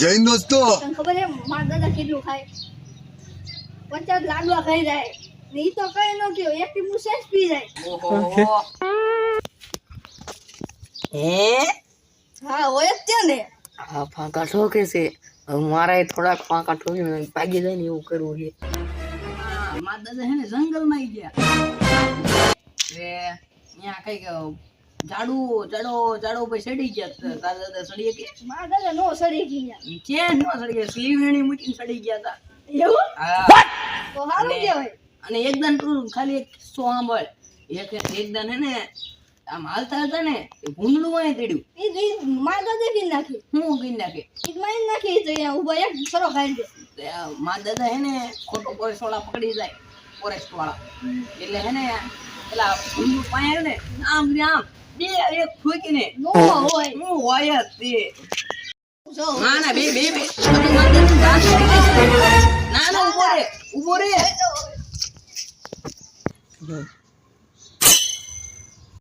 જૈન દોસ્તો તને ખબર છે મારા દાદા કેટલું ખાય 50 લાડવા ખાઈ જાય ને ઈ તો કઈ ન કયો એક ટીમનું સેજ પી જાય ઓહો હા હોય જ છે ને આ ફાંકા ઠોકે છે હવે મારે થોડાક ફાંકા ઠોકીને ભાગી જાય ને એવું કરવું છે મારા દાદા હે ને જંગલમાં ગયા ત્યાં કઈક ઝાડો પર ચડી ગયા તારા દાદા ચડી કે મારા દાદા નો સડી ગયા ક્યાં નો ચડી ગયા સ્લીવેણી મૂકીને ચડી ગયા હતા એવું હા તો સારું કહેવાય અને એકદમ તું ખાલી એક કિસ્સો સાંભળ એકદમ હે ને આમ હાલતા હતા ને એ ભૂંડળું વાય તેડ્યું ઈ મારા દાદા કી નાખી હું કઈ નાખે ઈ મારી નાખી તો અહીંયા ઉભા એક સરો ખાઈ દે મારા દાદા હે ને ખોટો પોલીસ વાળા પકડી જાય ફોરેસ્ટ વાળા એટલે હે ને પેલા ભૂંડળું પાયા ને આમ બે એક ફૂકીને નો હોય હું હોય જ તે જો ના બે મારા દાદા દાંત પડી જાય. ના ઉભો રે જો